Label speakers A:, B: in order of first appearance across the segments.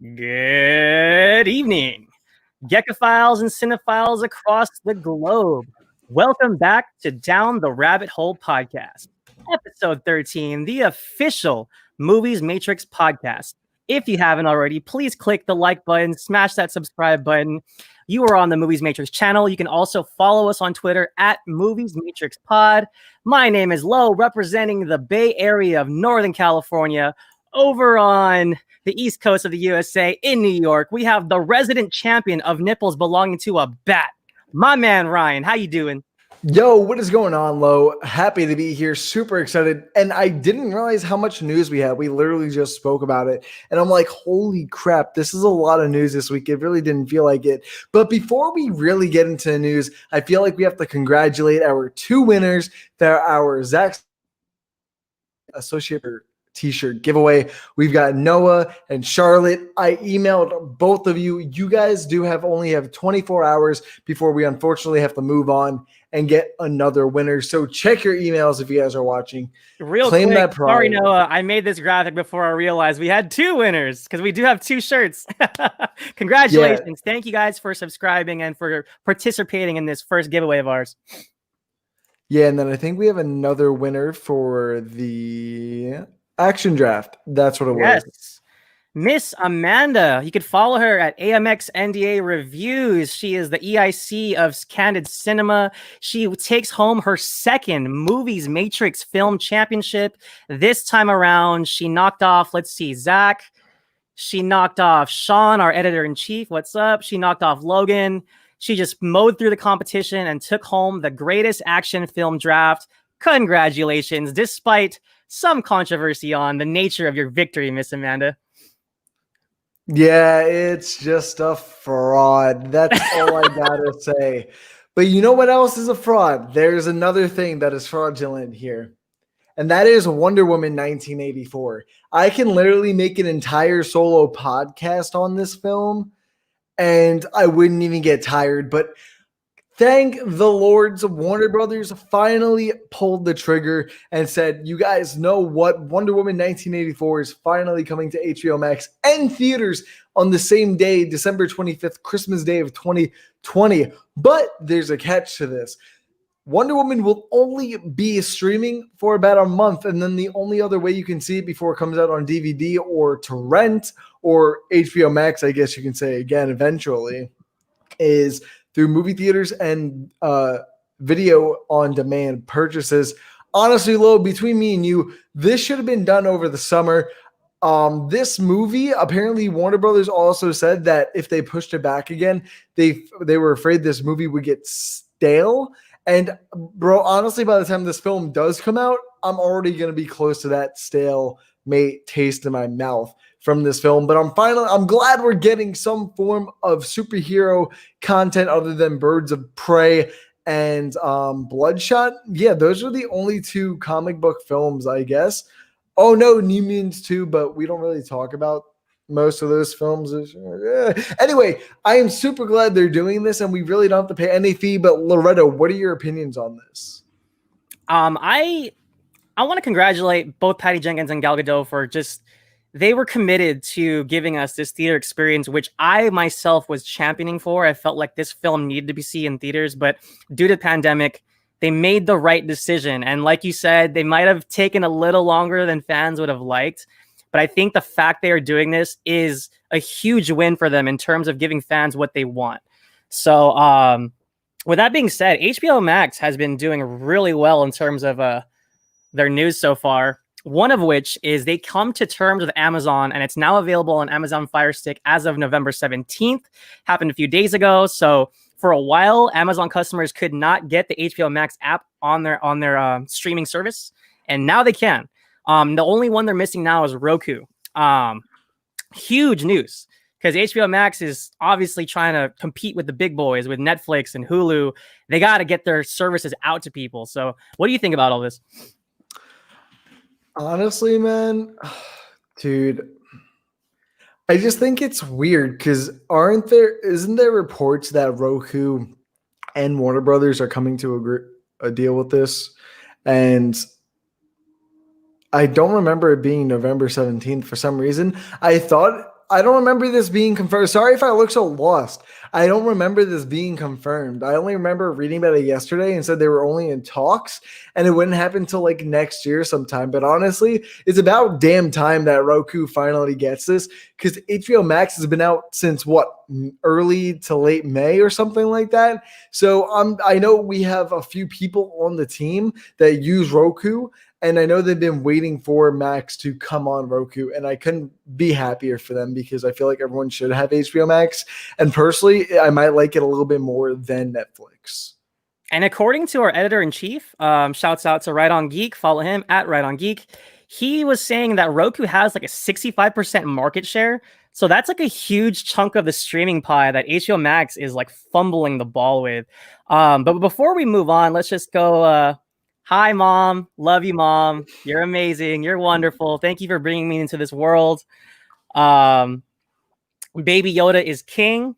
A: Good evening, Geckophiles and cinephiles across the globe. Welcome back to Down the Rabbit Hole podcast, episode 13, the official Movies Matrix podcast. If you haven't already, please click the like button, smash that subscribe button. You are on the Movies Matrix channel. You can also follow us on Twitter at Movies Matrix Pod. My name is Lo, representing the Bay Area of Northern California. Over on the East Coast of the USA in New York, we have the resident champion of nipples belonging to a bat, my man Ryan. How you doing?
B: Yo, what is going on, Lo? Happy to be here. Super excited. And I didn't realize how much news we had. We literally just spoke about it. And I'm like, holy crap, this is a lot of news this week. It really didn't feel like it. But before we really get into the news, I feel like we have to congratulate our two winners. They're our Zach Associate T-shirt giveaway. We've got Noah and Charlotte. I emailed both of you. You guys only have 24 hours before we unfortunately have to move on and get another winner. So check your emails if you guys are watching.
A: Claim quick, that pride. Sorry, Noah. I made this graphic before I realized we had two winners because we do have two shirts. Congratulations. Yeah. Thank you guys for subscribing and for participating in this first giveaway of ours.
B: Yeah, and then I think we have another winner for the Action Draft. That's what it was.
A: Miss Amanda. You could follow her at AMX NDA Reviews. She is the EIC of Candid Cinema. She takes home her second Movies Matrix Film Championship. This time around, she knocked off, Zach. She knocked off Sean, our editor-in-chief. What's up? She knocked off Logan. She just mowed through the competition and took home the greatest action film draft. Congratulations, despite some controversy on the nature of your victory, Miss Amanda.
B: Yeah, it's just a fraud. That's all I gotta say. But you know what else is a fraud? There's another thing that is fraudulent here, and that is Wonder Woman 1984. I can literally make an entire solo podcast on this film, and I wouldn't even get tired, but thank the Lords of Warner Brothers finally pulled the trigger and said, you guys know what? Wonder Woman 1984 is finally coming to HBO Max and theaters on the same day, December 25th, Christmas Day of 2020. But there's a catch to this. Wonder Woman will only be streaming for about a month, and then the only other way you can see it before it comes out on DVD or to rent or HBO Max, I guess you can say again eventually, is through movie theaters and video on demand purchases. Honestly, Lo, between me and you, this should have been done over the summer. This movie, apparently Warner Brothers also said that if they pushed it back again, they were afraid this movie would get stale. And bro, honestly, by the time this film does come out, I'm already going to be close to that stalemate taste in my mouth from this film. But I'm glad we're getting some form of superhero content other than Birds of Prey and Bloodshot. Yeah, those are the only two comic book films, I guess. Oh no, New Mutants 2, but we don't really talk about most of those films. Anyway, I am super glad they're doing this, and we really don't have to pay any fee. But Loretta, what are your opinions on this?
A: I want to congratulate both Patty Jenkins and Gal Gadot for they were committed to giving us this theater experience, which I myself was championing for. I felt like this film needed to be seen in theaters, but due to the pandemic, they made the right decision. And like you said, they might have taken a little longer than fans would have liked. But I think the fact they are doing this is a huge win for them in terms of giving fans what they want. So with that being said, HBO Max has been doing really well in terms of their news so far. One of which is they come to terms with Amazon, and it's now available on Amazon Fire Stick as of November 17th. Happened a few days ago. So for a while, Amazon customers could not get the HBO Max app on their streaming service, and now they can. The only one they're missing now is Roku. Huge news, because HBO Max is obviously trying to compete with the big boys, with Netflix and Hulu. They got to get their services out to people. So what do you think about all this?
B: Honestly, man, dude, I just think it's weird because isn't there reports that Roku and Warner Brothers are coming to a deal with this? And I don't remember it being November 17th for some reason. I thought I don't remember this being confirmed. Sorry if I look so lost. I don't remember this being confirmed. I only remember reading about it yesterday and said they were only in talks and it wouldn't happen until like next year sometime. But honestly, it's about damn time that Roku finally gets this because HBO Max has been out since what, early to late May or something like that. So I know we have a few people on the team that use Roku. And I know they've been waiting for Max to come on Roku, and I couldn't be happier for them because I feel like everyone should have HBO Max. And personally, I might like it a little bit more than Netflix.
A: And according to our editor-in-chief, shouts out to Right On Geek, follow him at Right On Geek. He was saying that Roku has like a 65% market share. So that's like a huge chunk of the streaming pie that HBO Max is like fumbling the ball with. But before we move on, let's just go... Hi, Mom. Love you, Mom. You're amazing. You're wonderful. Thank you for bringing me into this world. Baby Yoda is king.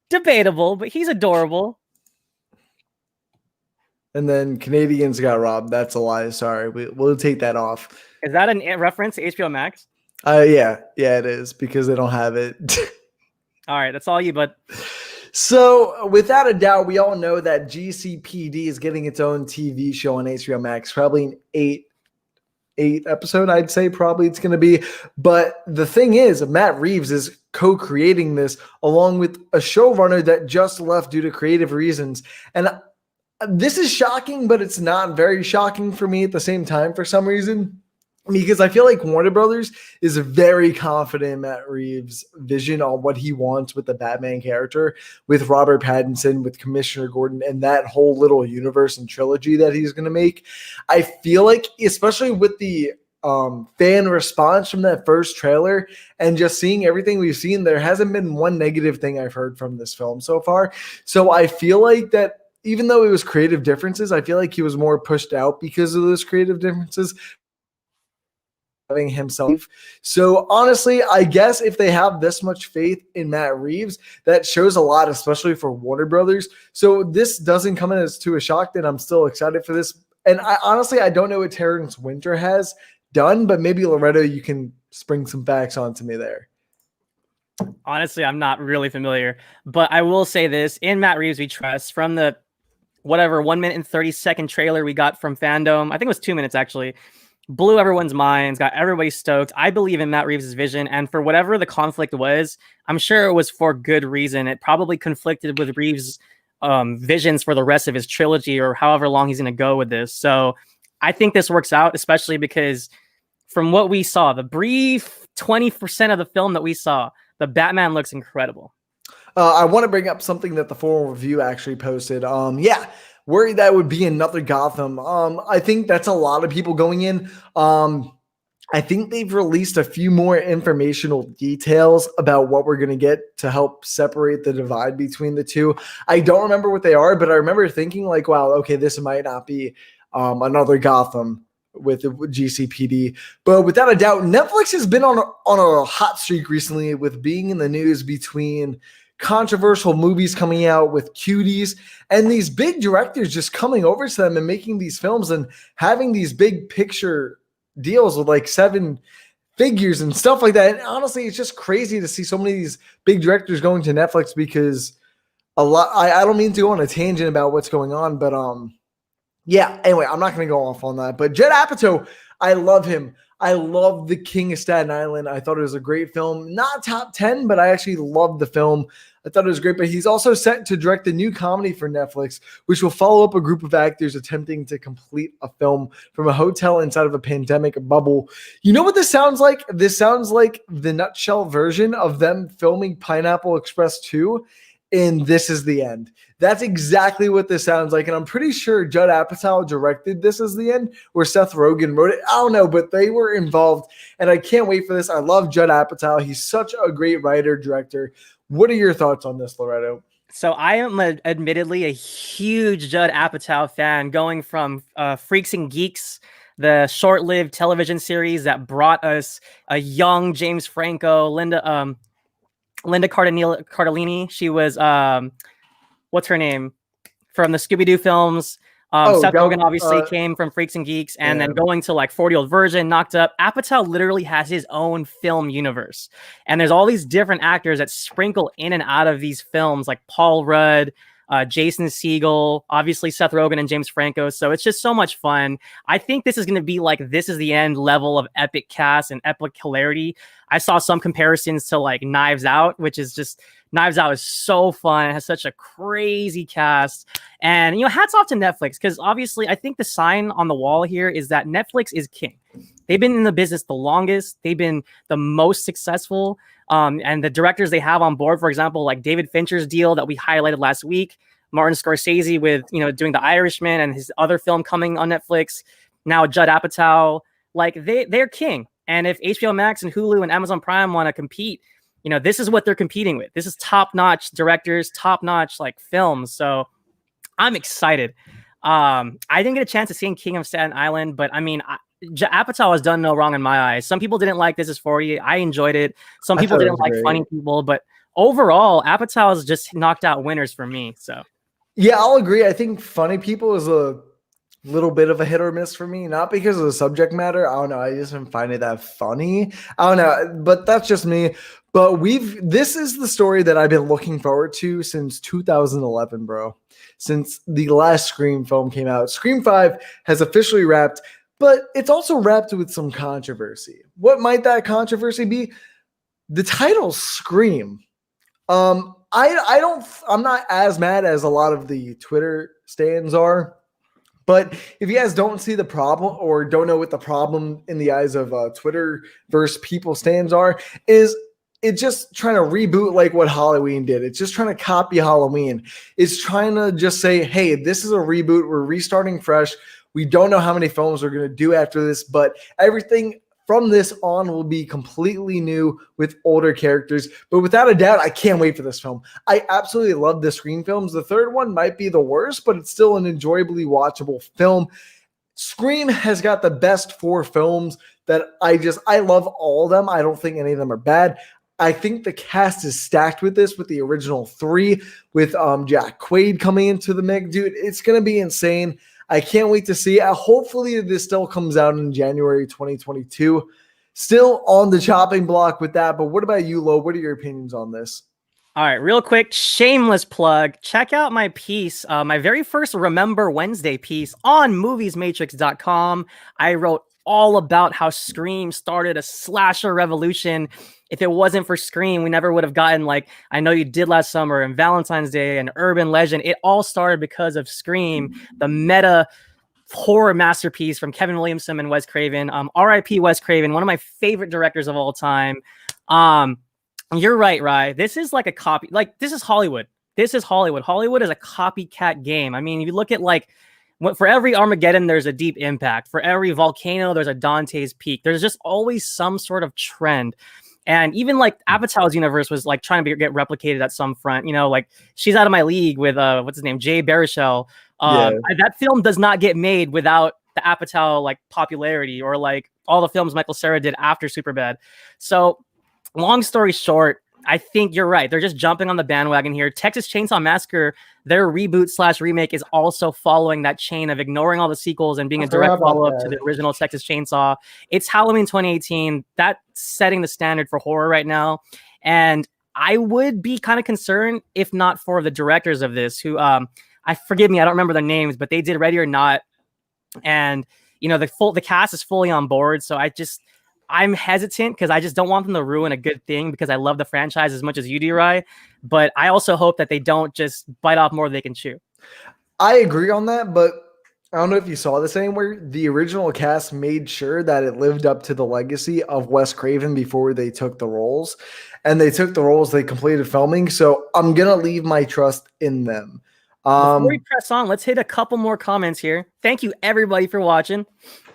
A: Debatable, but he's adorable.
B: And then Canadians got robbed. That's a lie. Sorry. We'll take that off.
A: Is that a reference to HBO Max?
B: Yeah, it is because they don't have it.
A: All right. That's all you, bud.
B: So, without a doubt, we all know that GCPD is getting its own TV show on HBO Max, probably an eight episode, I'd say probably it's going to be. But the thing is, Matt Reeves is co-creating this along with a showrunner that just left due to creative reasons. And this is shocking, but it's not very shocking for me at the same time for some reason. Because I feel like Warner Brothers is very confident in Matt Reeves' vision on what he wants with the Batman character, with Robert Pattinson, with Commissioner Gordon, and that whole little universe and trilogy that he's going to make. I feel like, especially with the fan response from that first trailer and just seeing everything we've seen, there hasn't been one negative thing I've heard from this film so far. So I feel like that even though it was creative differences, I feel like he was more pushed out because of those creative differences. Himself. So honestly, I guess if they have this much faith in Matt Reeves, that shows a lot, especially for Warner Brothers. So this doesn't come in as to a shock that I'm still excited for this. And I don't know what Terrence Winter has done, but maybe Loretto, you can spring some facts onto me there.
A: Honestly, I'm not really familiar, but I will say this: in Matt Reeves we trust. From the 1 minute and 30-second trailer we got from Fandom, I think it was 2 minutes actually, blew everyone's minds, got everybody stoked. I believe in Matt Reeves' vision, and for whatever the conflict was, I'm sure it was for good reason. It probably conflicted with Reeves' visions for the rest of his trilogy or however long he's going to go with this. So I think this works out, especially because from what we saw, the brief 20% of the film that we saw, the Batman looks incredible.
B: I want to bring up something that the Full Review actually posted. Worried that would be another Gotham. I think that's a lot of people going in. I think they've released a few more informational details about what we're going to get to help separate the divide between the two. I don't remember what they are, but I remember thinking like, wow, okay, this might not be another Gotham with GCPD. But without a doubt, Netflix has been on a hot streak recently with being in the news between controversial movies coming out with cuties and these big directors just coming over to them and making these films and having these big picture deals with like 7 figures and stuff like that. And honestly, it's just crazy to see so many of these big directors going to Netflix because I don't mean to go on a tangent about what's going on, but anyway, I'm not going to go off on that. But Judd Apatow, I love him. I love The King of Staten Island. I thought it was a great film. Not top 10, but I actually loved the film. I thought it was great. But he's also set to direct a new comedy for Netflix, which will follow up a group of actors attempting to complete a film from a hotel inside of a pandemic bubble. You know what this sounds like? This sounds like the nutshell version of them filming Pineapple Express 2. And This Is the End. That's exactly what this sounds like. And I'm pretty sure Judd Apatow directed This Is the End, or Seth Rogen wrote it. I don't know, but they were involved. And I can't wait for this. I love Judd Apatow. He's such a great writer, director. What are your thoughts on this, Loretto?
A: So I am admittedly a huge Judd Apatow fan, going from Freaks and Geeks, the short-lived television series that brought us a young James Franco, Linda Cardellini. She was, what's her name? From the Scooby-Doo films. Seth Rogen obviously came from Freaks and Geeks, and then going to like 40-year-old virgin, Knocked Up. Apatow literally has his own film universe, and there's all these different actors that sprinkle in and out of these films, like Paul Rudd, Jason Segel, obviously Seth Rogen and James Franco. So it's just so much fun. I think this is going to be like This Is the End level of epic cast and epic hilarity. I saw some comparisons to like Knives Out, which is just Knives Out is so fun. It has such a crazy cast. And, you know, hats off to Netflix, because obviously I think the sign on the wall here is that Netflix is king. They've been in the business the longest. They've been the most successful. And the directors they have on board, for example, like David Fincher's deal that we highlighted last week, Martin Scorsese with, you know, doing The Irishman and his other film coming on Netflix. Now Judd Apatow, like they're king. And if HBO Max and Hulu and Amazon Prime want to compete, you know, this is what they're competing with. This is top-notch directors, top-notch like films. So I'm excited. I didn't get a chance to see King of Staten Island, but I mean, Apatow has done no wrong in my eyes. Some people didn't like This Is 40. I enjoyed it. Some people didn't like Funny People, but overall, Apatow has just knocked out winners for me. So
B: yeah, I'll agree. I think Funny People is a little bit of a hit or miss for me, not because of the subject matter. I don't know. I just didn't find it that funny. I don't know, but that's just me. But this is the story that I've been looking forward to since 2011, bro. Since the last Scream film came out. Scream 5 has officially wrapped, but it's also wrapped with some controversy. What might that controversy be? The title Scream. I'm not as mad as a lot of the Twitter stands are. But if you guys don't see the problem or don't know what the problem in the eyes of Twitter versus people stands are, is it's just trying to reboot like what Halloween did. It's just trying to copy Halloween. It's trying to just say, hey, this is a reboot. We're restarting fresh. We don't know how many films we're going to do after this, but everything from this on will be completely new with older characters. But without a doubt, I can't wait for this film. I absolutely love the Scream films. The third one might be the worst, but it's still an enjoyably watchable film. Scream has got the best 4 films that I love all of them. I don't think any of them are bad. I think the cast is stacked with this, with the original 3, with Jack Quaid coming into the mix. Dude, it's going to be insane. I can't wait to see it. Hopefully this still comes out in January 2022. Still on the chopping block with that. But what about you, Lo? What are your opinions on this?
A: All right, real quick, shameless plug. Check out my piece, my very first Remember Wednesday piece on moviesmatrix.com. I wrote all about how Scream started a slasher revolution. If it wasn't for Scream, we never would have gotten like I Know You Did Last Summer and Valentine's Day and Urban Legend. It all started because of Scream, the meta horror masterpiece from Kevin Williamson and Wes Craven. R.I.P. Wes Craven, one of my favorite directors of all time. You're right, Rye. This is like a copy. Like, this is Hollywood. This is Hollywood. Hollywood is a copycat game. I mean, if you look at like, for every Armageddon, there's a Deep Impact. For every volcano, there's a Dante's Peak. There's just always some sort of trend. And even like Apatow's universe was like trying to get replicated at some front. You know, like She's Out of My League with what's his name, Jay Baruchel. That film does not get made without the Apatow like popularity or like all the films Michael Cera did after Superbad. So, long story short, I think you're right. They're just jumping on the bandwagon here. Texas Chainsaw Massacre, their reboot/remake is also following that chain of ignoring all the sequels and being a direct follow-up to the original Texas Chainsaw. It's Halloween 2018. That's setting the standard for horror right now. And I would be kind of concerned if not for the directors of this, who forgive me, I don't remember their names, but they did Ready or Not. And you know, the cast is fully on board. So I'm hesitant because I just don't want them to ruin a good thing because I love the franchise as much as you do, Rye. But I also hope that they don't just bite off more than they can chew.
B: I agree on that, but I don't know if you saw this anywhere. The original cast made sure that it lived up to the legacy of Wes Craven before they took the roles. And they took the roles, they completed filming. So I'm going to leave my trust in them.
A: Before we press on, let's hit a couple more comments here. Thank you, everybody, for watching.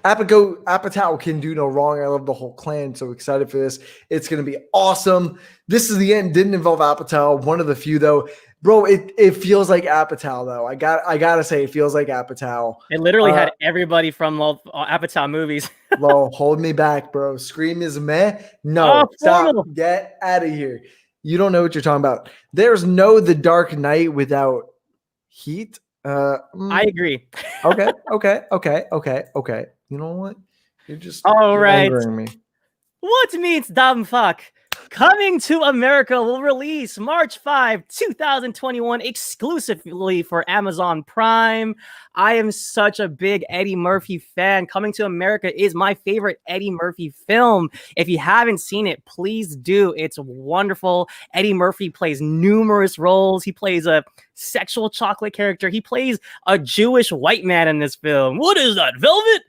B: Apatow can do no wrong. I love the whole clan. So excited for this. It's going to be awesome. This is the end. Didn't involve Apatow. One of the few, though. Bro, it feels like Apatow, though. I gotta say, it feels like Apatow.
A: It literally had everybody from Apatow movies.
B: Lo, hold me back, bro. Scream is meh. No, stop. Get out of here. You don't know what you're talking about. There's no The Dark Knight without Heat.
A: I agree.
B: Okay. You know what?
A: All
B: You're
A: right.
B: angering me.
A: What meets dumb fuck? Coming to America will release March 5, 2021, exclusively for Amazon Prime. I am such a big Eddie Murphy fan. Coming to America is my favorite Eddie Murphy film. If you haven't seen it, please do. It's wonderful. Eddie Murphy plays numerous roles. He plays a sexual chocolate character. He plays a Jewish white man in this film. What is that, Velvet?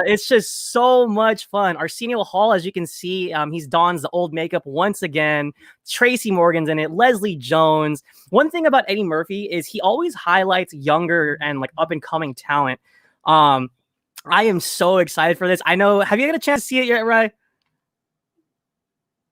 A: It's just so much fun. Arsenio Hall, as you can see, he's dons the old makeup once again. Tracy Morgan's in it. Leslie Jones. One thing about Eddie Murphy is he always highlights younger and like up and coming talent. I am so excited for this. I know. Have you had a chance to see it yet, Ray?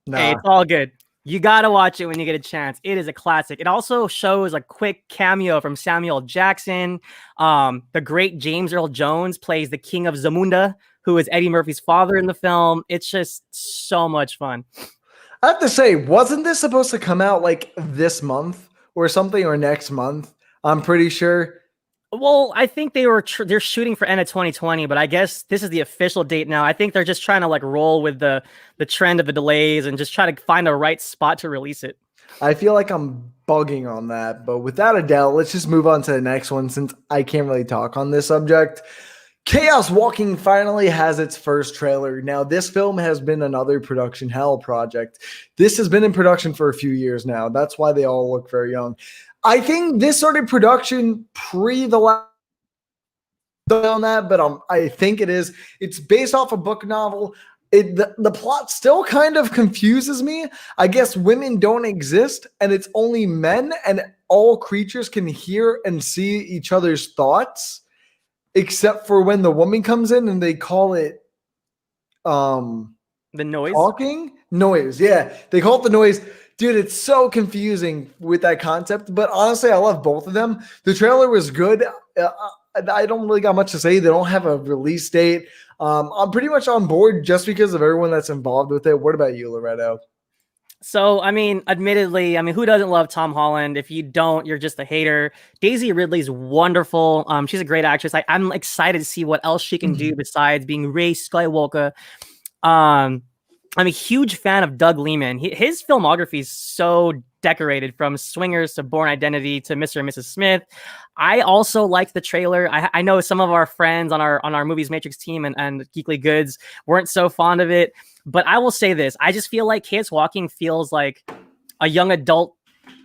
B: Nah.
A: Hey, it's all good. You gotta watch it when you get a chance. It is a classic. It also shows a quick cameo from Samuel Jackson. The great James Earl Jones plays the King of Zamunda, who is Eddie Murphy's father in the film. It's just so much fun.
B: I have to say, wasn't this supposed to come out like this month or something, or next month? I'm pretty sure.
A: Well, I think they're shooting for end of 2020, but I guess this is the official date now. I think they're just trying to like roll with the trend of the delays and just try to find a right spot to release it.
B: I feel like I'm bugging on that, but without a doubt, let's just move on to the next one since I can't really talk on this subject. Chaos Walking finally has its first trailer. Now, this film has been another production hell project. This has been in production for a few years now. That's why they all look very young. I think this started production pre the last on that, but I think it is. It's based off a book novel. The plot still kind of confuses me. I guess women don't exist, and it's only men, and all creatures can hear and see each other's thoughts, except for when the woman comes in and they call it
A: the noise.
B: Talking noise. Yeah, they call it the noise. Dude, it's so confusing with that concept, but honestly, I love both of them. The trailer was good. I don't really got much to say. They don't have a release date. I'm pretty much on board just because of everyone that's involved with it. What about you, Loretto?
A: So, I mean, admittedly, who doesn't love Tom Holland? If you don't, you're just a hater. Daisy Ridley's wonderful. She's a great actress. I'm excited to see what else she can do besides being Rey Skywalker. I'm a huge fan of Doug Liman. His filmography is so decorated, from Swingers to Born Identity to Mr. and Mrs. Smith. I also liked the trailer. I know some of our friends on our Movies Matrix team and Geekly Goods weren't so fond of it, but I will say this. I just feel like Chaos Walking feels like a young adult.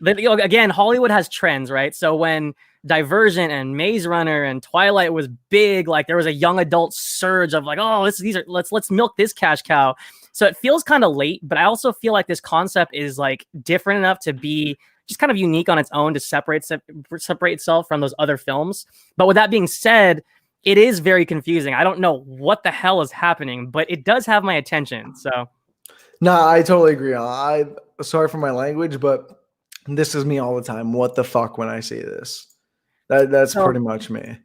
A: Again, Hollywood has trends, right? So when Divergent and Maze Runner and Twilight was big, like there was a young adult surge of like, oh, let's milk this cash cow. So it feels kind of late, but I also feel like this concept is like different enough to be just kind of unique on its own to separate itself from those other films. But with that being said, it is very confusing. I don't know what the hell is happening, but it does have my attention. So,
B: no, I totally agree. I'm sorry for my language, but this is me all the time. What the fuck when I see this? That's pretty much me.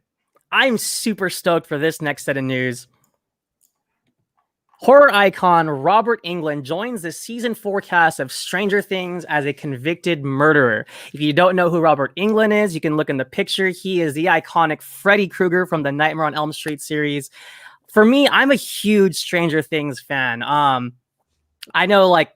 A: I'm super stoked for this next set of news. Horror icon Robert Englund joins the season 4 cast of Stranger Things as a convicted murderer. If you don't know who Robert Englund is, you can look in the picture. He is the iconic Freddy Krueger from the Nightmare on Elm Street series. For me, I'm a huge Stranger Things fan. I know, like,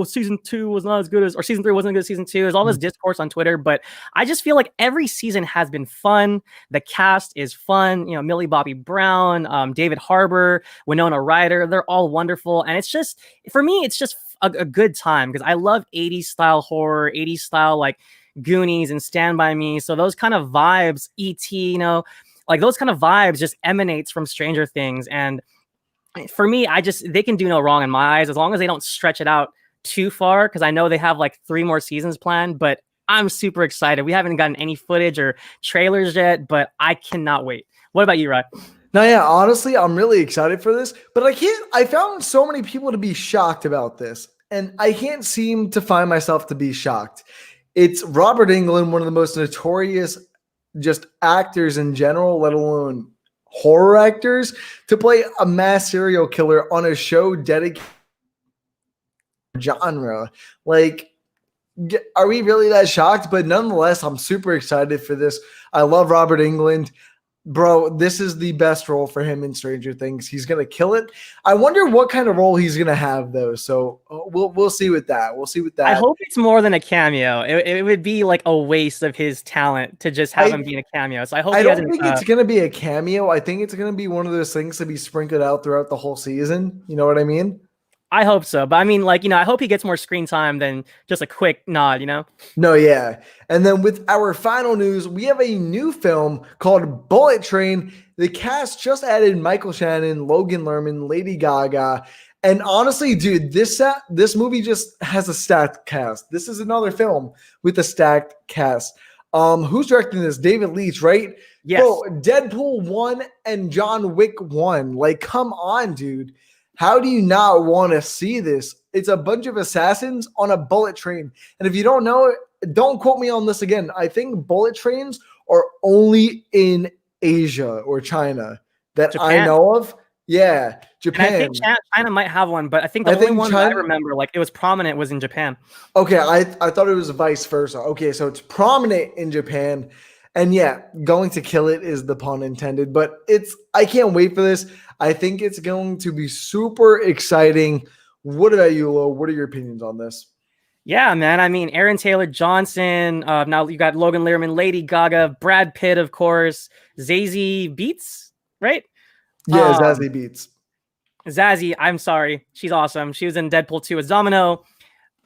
A: season 2 was not as good as, or season 3 wasn't as good as season 2. There's all this discourse on Twitter, but I just feel like every season has been fun. The cast is fun. Millie Bobby Brown, David Harbour, Winona Ryder, they're all wonderful. And it's just, for me, it's just a good time because I love 80s style horror, 80s style, like Goonies and Stand By Me. So those kind of vibes, E.T., like those kind of vibes just emanates from Stranger Things. And for me, they can do no wrong in my eyes as long as they don't stretch it out too far, because I know they have like 3 more seasons planned, but I'm super excited. We haven't gotten any footage or trailers yet, but I cannot wait. What about you, Ryan?
B: No, yeah, honestly, I'm really excited for this, but I found so many people to be shocked about this, and I can't seem to find myself to be shocked. It's Robert Englund, one of the most notorious just actors in general, let alone horror actors, to play a mass serial killer on a show dedicated to genre. Like, Are we really that shocked? But nonetheless, I'm super excited for this. I love Robert Englund. Bro, this is the best role for him in Stranger Things. He's gonna kill it. I wonder what kind of role he's gonna have though. So we'll see with that. We'll see with
A: I
B: that.
A: hope it's more than a cameo. It would be like a waste of his talent to just have him be in a cameo. So I hope
B: I
A: he
B: don't
A: doesn't.
B: think it's gonna be a cameo. I think it's gonna be one of those things to be sprinkled out throughout the whole season. You know what I mean?
A: I hope so, but I mean, like, I hope he gets more screen time than just a quick nod.
B: No, yeah. And then with our final news, we have a new film called Bullet Train. The cast just added Michael Shannon, Logan Lerman, Lady Gaga. And honestly, dude, this movie just has a stacked cast. This is another film with a stacked cast. Who's directing this? David Leitch, right?
A: Yes.
B: Bro, Deadpool 1 and John Wick 1. Like, come on, dude. How do you not want to see this? It's a bunch of assassins on a bullet train. And if you don't know it, don't quote me on this again. I think bullet trains are only in Asia or China that
A: Japan.
B: I know of. Yeah, Japan.
A: And I think China might have one, but I think the only one that I remember, like it was prominent, was in Japan.
B: Okay, I thought it was vice versa. Okay, so it's prominent in Japan. And yeah, going to kill it is the pun intended, but I can't wait for this. I think it's going to be super exciting. What about you, Lo? What are your opinions on this?
A: Yeah, man. I mean, Aaron Taylor Johnson. Now you got Logan Lerman, Lady Gaga, Brad Pitt, of course, Zazie Beetz, right?
B: Yeah, Zazie Beetz.
A: Zazie, I'm sorry. She's awesome. She was in Deadpool 2 as Domino.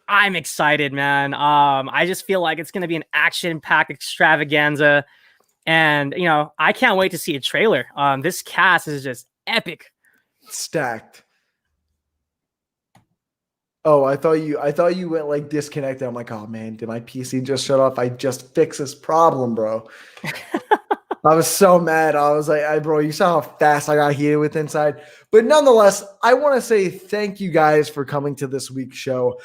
A: I'm excited, man. I just feel like it's going to be an action-packed extravaganza. And, I can't wait to see a trailer. This cast is just epic.
B: Stacked. Oh, I thought you went like disconnected. I'm like, oh man, did my PC just shut off? I just fixed this problem, bro. I was so mad. I was like, bro, you saw how fast I got heated with inside. But nonetheless, I want to say thank you guys for coming to this week's show.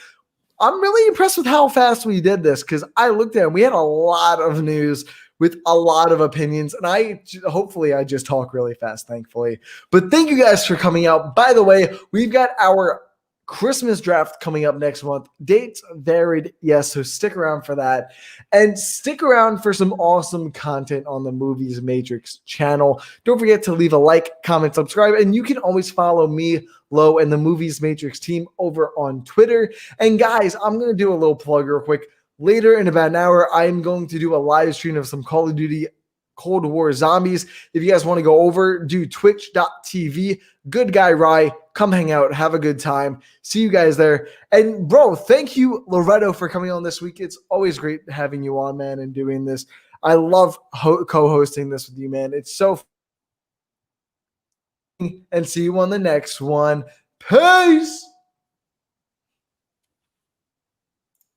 B: I'm really impressed with how fast we did this because I looked at it. We had a lot of news with a lot of opinions, and hopefully I just talk really fast, thankfully. But thank you guys for coming out. By the way, we've got our Christmas draft coming up next month. Dates varied, yes, so stick around for that. And stick around for some awesome content on the Movies Matrix channel. Don't forget to leave a like, comment, subscribe, and you can always follow me, Lo, and the Movies Matrix team over on Twitter. And guys, I'm going to do a little plug real quick. Later in about an hour, I'm going to do a live stream of some Call of Duty Cold War Zombies. If you guys want to go over, do twitch.tv. Good Guy Rye. Come hang out. Have a good time. See you guys there. And bro, thank you, Loretto, for coming on this week. It's always great having you on, man, and doing this. I love co-hosting this with you, man. It's so fun. And see you on the next one. Peace.